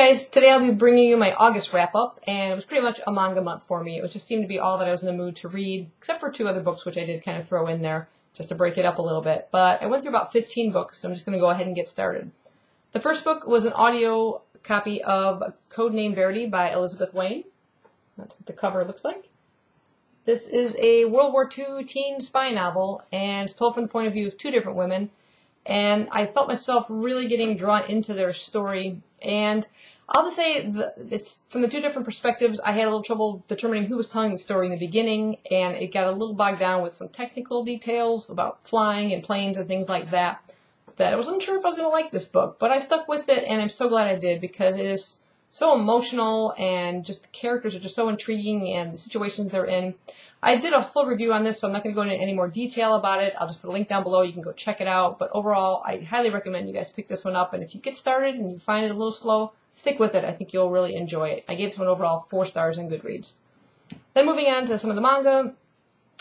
Hey guys, today I'll be bringing you my August wrap-up, and it was pretty much a manga month for me. It just seemed to be all that I was in the mood to read, except for 2 other books which I did kind of throw in there just to break it up a little bit. But I went through about 15 books, so I'm just going to go ahead and get started. The first book was an audio copy of Codename Verity by Elizabeth Wayne. That's what the cover looks like. This is a World War II teen spy novel, and it's told from the point of view of 2 different women. And I felt myself really getting drawn into their story. And I'll just say it's from the 2 different perspectives. I had a little trouble determining who was telling the story in the beginning, and it got a little bogged down with some technical details about flying and planes and things like that, that I wasn't sure if I was going to like this book. But I stuck with it, and I'm so glad I did, because it is so emotional, and just the characters are just so intriguing, and the situations they're in. I did a full review on this, so I'm not going to go into any more detail about it. I'll just put a link down below. You can go check it out. But overall, I highly recommend you guys pick this one up. And if you get started and you find it a little slow, stick with it. I think you'll really enjoy it. I gave this one overall 4 stars in Goodreads. Then moving on to some of the manga,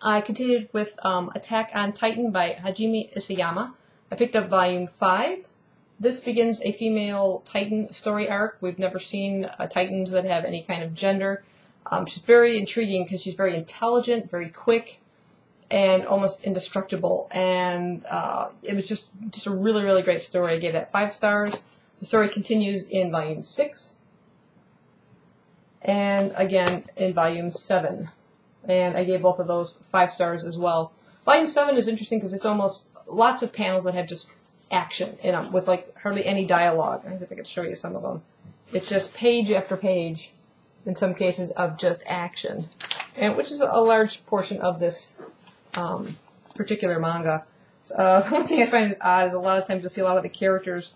I continued with Attack on Titan by Hajime Isayama. I picked up volume 5. This begins a female Titan story arc. We've never seen Titans that have any kind of gender. She's very intriguing because she's very intelligent, very quick, and almost indestructible. And it was just a really, really great story. I gave that 5 stars. The story continues in volume 6, and again in volume 7. And I gave both of those 5 stars as well. Volume 7 is interesting because it's almost lots of panels that have just action in them, with like hardly any dialogue. I think I could show you some of them. It's just page after page, in some cases, of just action, and which is a large portion of this particular manga. The one thing I find is odd is a lot of times you'll see a lot of the characters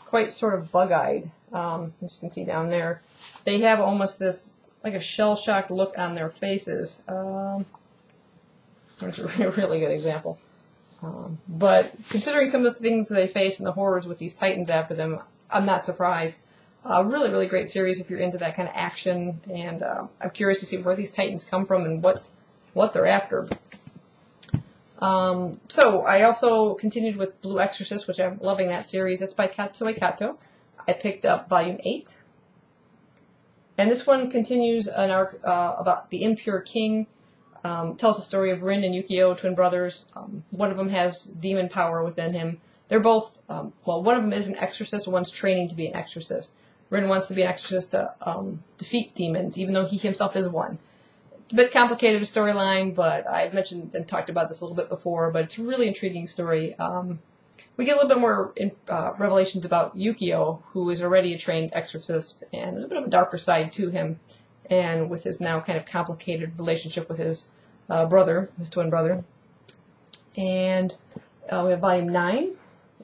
quite sort of bug-eyed, as you can see down there. They have almost this, like a shell-shocked look on their faces. That's a really good example. But considering some of the things they face and the horrors with these Titans after them, I'm not surprised. Really, really great series if you're into that kind of action, and I'm curious to see where these Titans come from and what they're after. So I also continued with Blue Exorcist, which I'm loving that series. It's by Katsue Kato. I picked up volume 8. And this one continues an arc about the Impure King. Tells the story of Rin and Yukio, twin brothers. One of them has demon power within him. They're both, well, one of them is an exorcist, and one's training to be an exorcist. Rin wants to be an exorcist to defeat demons, even though he himself is one. It's a bit complicated a storyline, but I've mentioned and talked about this a little bit before, but it's a really intriguing story. We get a little bit more revelations about Yukio, who is already a trained exorcist, and there's a bit of a darker side to him, and with his now kind of complicated relationship with his brother, his twin brother. And we have volume 9.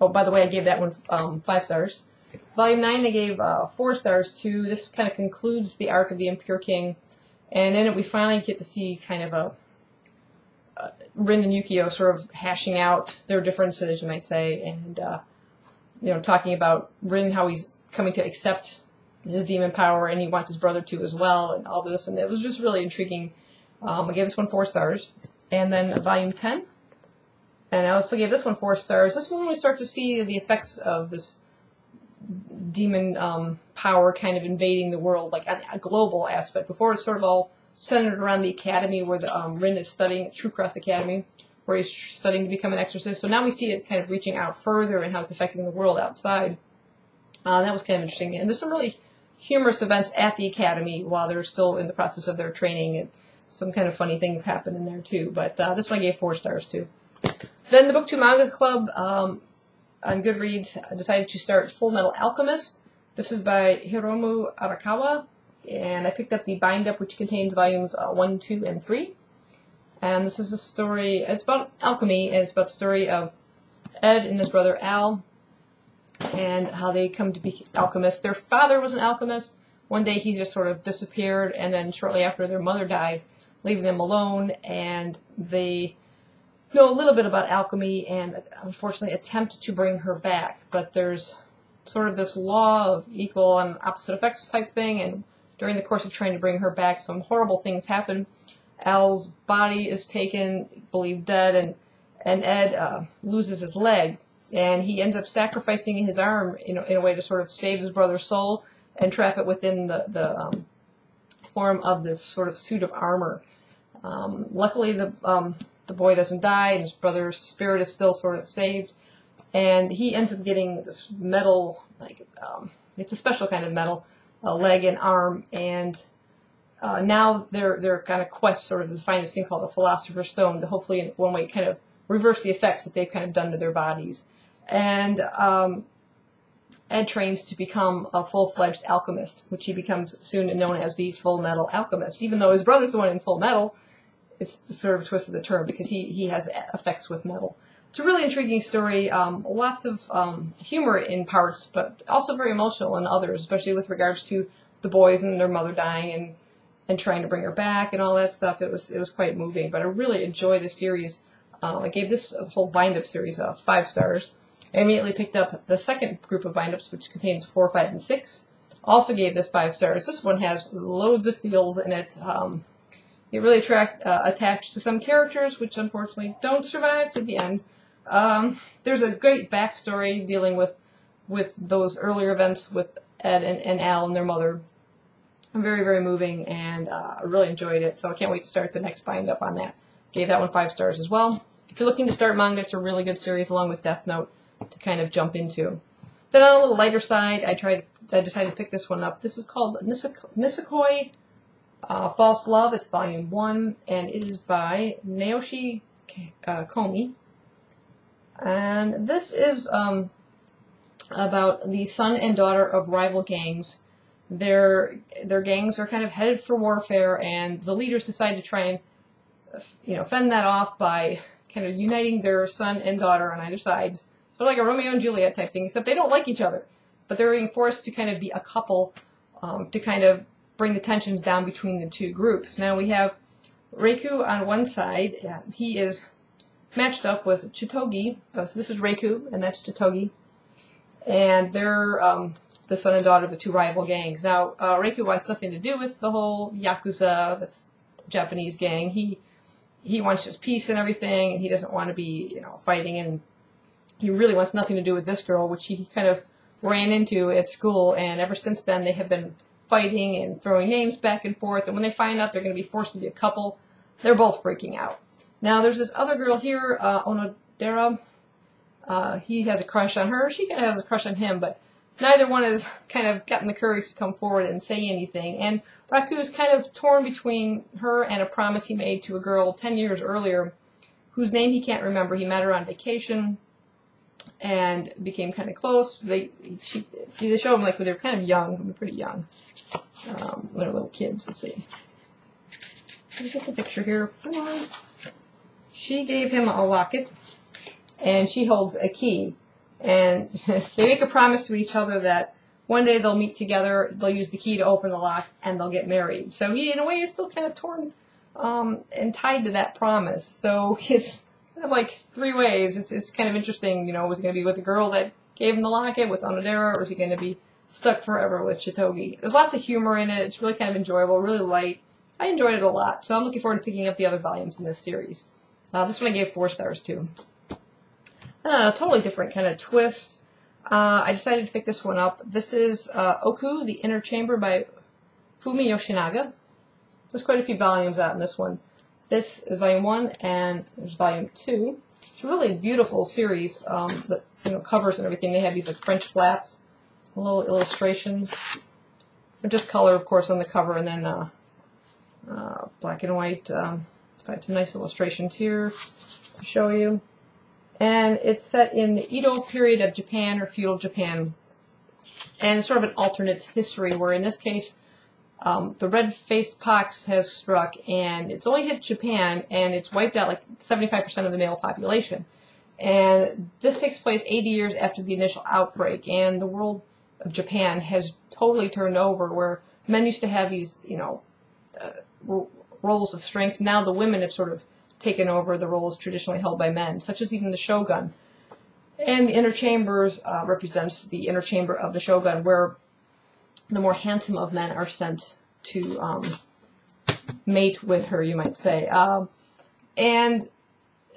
Oh, by the way, I gave that one 5 stars. Volume 9 I gave 4 stars to. This kind of concludes the arc of the Impure King. And in it we finally get to see kind of Rin and Yukio sort of hashing out their differences, you might say. And, you know, talking about Rin, how he's coming to accept his demon power, and he wants his brother to as well, and all this. And it was just really intriguing. I gave this one 4 stars. And then volume 10. And I also gave this one 4 stars. This one we start to see the effects of this demon power kind of invading the world, like a global aspect. Before it's sort of all centered around the academy where the Rin is studying at True Cross Academy, where he's studying to become an exorcist. So now we see it kind of reaching out further and how it's affecting the world outside. That was kind of interesting. And there's some really humorous events at the academy while they're still in the process of their training, and some kind of funny things happen in there too. But this one I gave 4 stars too. Then the Book 2 Manga Club on Goodreads, I decided to start Fullmetal Alchemist. This is by Hiromu Arakawa, and I picked up the bind-up, which contains volumes 1, 2, and 3. And this is a story, it's about alchemy, and it's about the story of Ed and his brother Al, and how they come to be alchemists. Their father was an alchemist. One day he just sort of disappeared, and then shortly after their mother died, leaving them alone, and they know a little bit about alchemy and unfortunately attempt to bring her back. But there's sort of this law of equal and opposite effects type thing, and during the course of trying to bring her back, some horrible things happen. Al's body is taken, believed dead, and Ed loses his leg, and he ends up sacrificing his arm in a way to sort of save his brother's soul. and trap it within the form of this sort of suit of armor. Luckily, the boy doesn't die, and his brother's spirit is still sort of saved, and he ends up getting this metal, like it's a special kind of metal, leg and arm, and now their kind of quest sort of is to find this thing called the Philosopher's Stone to hopefully in one way kind of reverse the effects that they've kind of done to their bodies. And Ed trains to become a full-fledged alchemist, which he becomes soon known as the Fullmetal Alchemist. Even though his brother's the one in Full Metal, it's the sort of twist of the term because he has effects with metal. It's a really intriguing story, lots of humor in parts, but also very emotional in others, especially with regards to the boys and their mother dying and trying to bring her back and all that stuff. It was quite moving, but I really enjoyed the series. I gave this whole bind-up series 5 stars. I immediately picked up the second group of bind-ups, which contains 4, 5, and 6. Also gave this 5 stars. This one has loads of feels in it. It really attached to some characters, which unfortunately don't survive to the end. There's a great backstory dealing with those earlier events with Ed and Al and their mother. Very, very moving, and I really enjoyed it, so I can't wait to start the next bind-up on that. Gave that one 5 stars as well. If you're looking to start manga, it's a really good series along with Death Note to kind of jump into. Then on a little lighter side, I decided to pick this one up. This is called Nisekoi False Love. It's volume 1, and it is by Naoshi Komi. And this is about the son and daughter of rival gangs. Their gangs are kind of headed for warfare, and the leaders decide to try and fend that off by kind of uniting their son and daughter on either sides. Sort of like a Romeo and Juliet type thing, except they don't like each other. But they're being forced to kind of be a couple to kind of bring the tensions down between the two groups. Now we have Reiku on one side. He is matched up with Chitogi. So this is Reiku, and that's Chitogi. And they're the son and daughter of the two rival gangs. Now, Reiku wants nothing to do with the whole Yakuza, that's Japanese gang. He wants just peace and everything, and he doesn't want to be, fighting, and he really wants nothing to do with this girl, which he kind of ran into at school, and ever since then they have been fighting and throwing names back and forth, and when they find out they're going to be forced to be a couple, they're both freaking out. Now, there's this other girl here, Onodera. He has a crush on her, she kind of has a crush on him, but neither one has kind of gotten the courage to come forward and say anything, and Raku is kind of torn between her and a promise he made to a girl 10 years earlier, whose name he can't remember. He met her on vacation, and became kind of close. They show them like when they were kind of young, pretty young. When they were little kids. Let's see. Let me get the picture here. Come on. She gave him a locket, and she holds a key. And they make a promise to each other that one day they'll meet together, they'll use the key to open the lock, and they'll get married. So he, in a way, is still kind of torn and tied to that promise. So his kind of like 3 ways. It's kind of interesting, was he going to be with the girl that gave him the locket, with Onodera, or is he going to be stuck forever with Chitogi? There's lots of humor in it. It's really kind of enjoyable, really light. I enjoyed it a lot, so I'm looking forward to picking up the other volumes in this series. This one I gave 4 stars, too. A totally different kind of twist. I decided to pick this one up. This is Oku, The Inner Chamber by Fumi Yoshinaga. There's quite a few volumes out in this one. This is volume 1, and there's volume 2. It's a really beautiful series. The covers and everything. They have these like French flaps, little illustrations. They're just color, of course, on the cover, and then black and white. Got some nice illustrations here to show you. And it's set in the Edo period of Japan, or feudal Japan. And it's sort of an alternate history, where in this case, the red-faced pox has struck, and it's only hit Japan, and it's wiped out like 75% of the male population. And this takes place 80 years after the initial outbreak, and the world of Japan has totally turned over, where men used to have these, roles of strength. Now the women have sort of taken over the roles traditionally held by men, such as even the shogun. And the inner chambers represents the inner chamber of the shogun, where the more handsome of men are sent to mate with her, you might say. And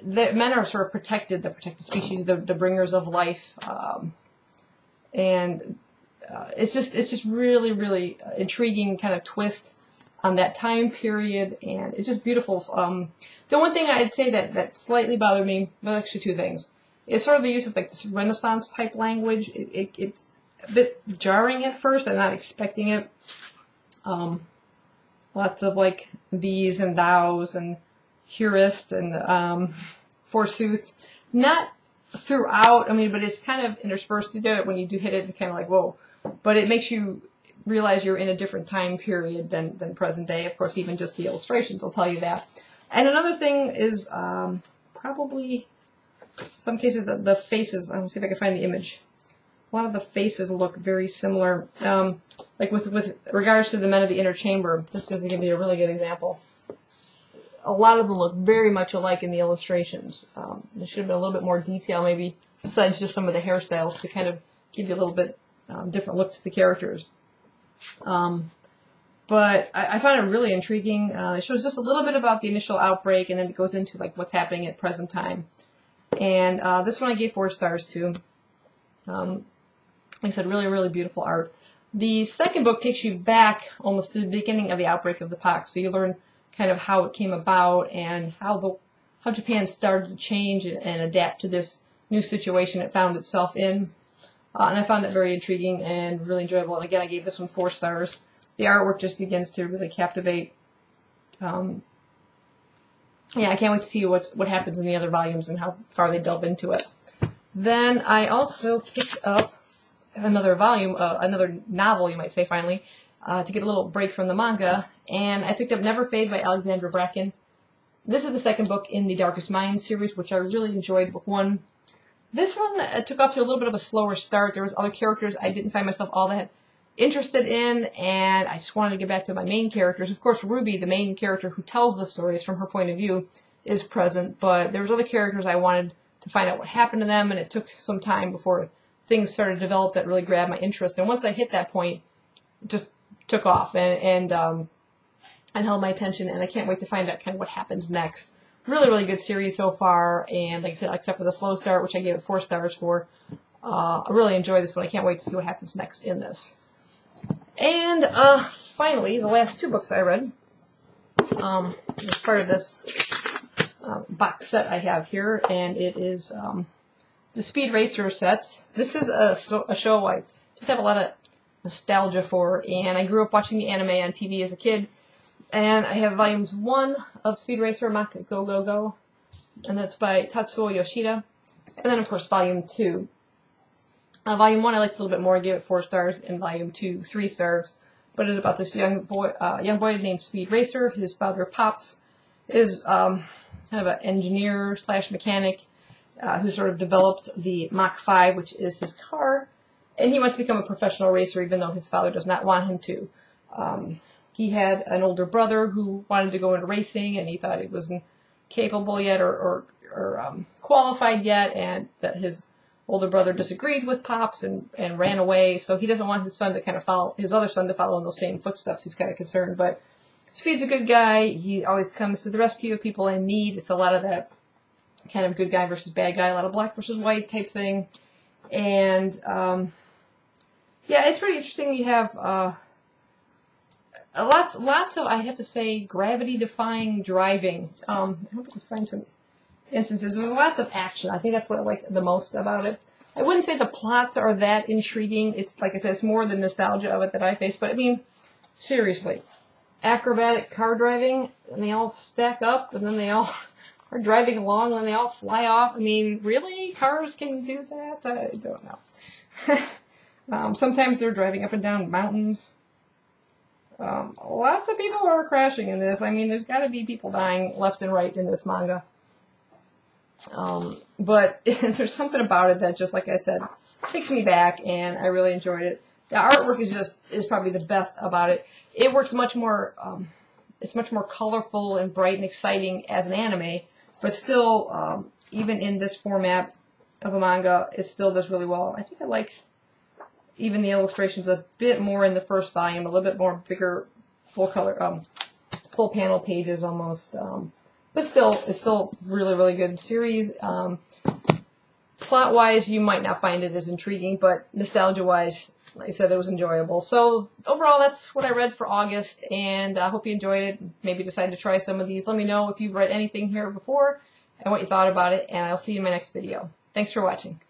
the men are sort of protected, the protected species, the bringers of life. And it's just really, really intriguing kind of twist on that time period, and it's just beautiful. The one thing I'd say that slightly bothered me, well, actually two things, is sort of the use of like this Renaissance type language. It's a bit jarring at first. I'm not expecting it. Lots of like these and thous and hearest and forsooth. Not throughout, I mean, but it's kind of interspersed into it. When you do hit it, it's kind of like, whoa. But it makes you realize you're in a different time period than present day. Of course, even just the illustrations will tell you that. And another thing is probably some cases the faces. I'm going to see if I can find the image. A lot of the faces look very similar. Like with regards to the men of the inner chamber, this doesn't give me a really good example. A lot of them look very much alike in the illustrations. There should have been a little bit more detail, maybe, besides just some of the hairstyles, to kind of give you a little bit different look to the characters. But I find it really intriguing. It shows just a little bit about the initial outbreak, and then it goes into like what's happening at present time. And this one I gave 4 stars to. Like I said, really, really beautiful art. The second book takes you back almost to the beginning of the outbreak of the pox, so you learn kind of how it came about and how Japan started to change and adapt to this new situation it found itself in. And I found that very intriguing and really enjoyable. And again, I gave this one 4 stars. The artwork just begins to really captivate. Yeah, I can't wait to see what happens in the other volumes and how far they delve into it. Then I also picked up another volume, another novel, you might say, finally, to get a little break from the manga. And I picked up Never Fade by Alexandra Bracken. This is the second book in the Darkest Minds series, which I really enjoyed. Book 1. This one took off to a little bit of a slower start. There was other characters I didn't find myself all that interested in, and I just wanted to get back to my main characters. Of course, Ruby, the main character who tells the stories from her point of view, is present, but there was other characters I wanted to find out what happened to them, and it took some time before things started to develop that really grabbed my interest. And once I hit that point, it just took off and held my attention, and I can't wait to find out kind of what happens next. Really, really good series so far, and like I said, except for the slow start, which I gave it 4 stars for, I really enjoy this one. I can't wait to see what happens next in this. And finally, the last 2 books I read, as part of this box set I have here, and it is the Speed Racer set. This is a show I just have a lot of nostalgia for, and I grew up watching the anime on TV as a kid. And I have volumes 1 of Speed Racer, Maka Go Go Go, and that's by Tatsuo Yoshida. And then, of course, volume 2. Volume 1 I liked a little bit more, I gave it 4 stars, and volume 2, 3 stars. But it's about this young boy named Speed Racer. His father, Pops, is kind of an engineer / mechanic who sort of developed the Mach 5, which is his car. And he wants to become a professional racer, even though his father does not want him to. He had an older brother who wanted to go into racing, and he thought he wasn't capable yet or qualified yet, and that his older brother disagreed with Pops and ran away. So he doesn't want his son to kind of follow his other son to follow in those same footsteps. He's kind of concerned, but Speed's a good guy. He always comes to the rescue of people in need. It's a lot of that kind of good guy versus bad guy, a lot of black versus white type thing, and yeah, it's pretty interesting. You have lots of, I have to say, gravity-defying driving. I hope I can find some instances. There's lots of action. I think that's what I like the most about it. I wouldn't say the plots are that intriguing. It's, like I said, it's more the nostalgia of it that I face. But, I mean, seriously, acrobatic car driving, and they all stack up, and then they all are driving along, and then they all fly off. I mean, really? Cars can do that? I don't know. Sometimes they're driving up and down mountains. Lots of people are crashing in this. I mean, there's got to be people dying left and right in this manga. But there's something about it that, just like I said, takes me back, and I really enjoyed it. The artwork is probably the best about it. It works much more, it's much more colorful and bright and exciting as an anime, but still, even in this format of a manga, it still does really well. I think I like even the illustrations a bit more in the first volume, a little bit more bigger, full color, full panel pages almost. But still, it's still really, really good series. Plot-wise, you might not find it as intriguing, but nostalgia-wise, like I said, it was enjoyable. So overall, that's what I read for August, and I hope you enjoyed it. Maybe decide to try some of these. Let me know if you've read anything here before and what you thought about it, and I'll see you in my next video. Thanks for watching.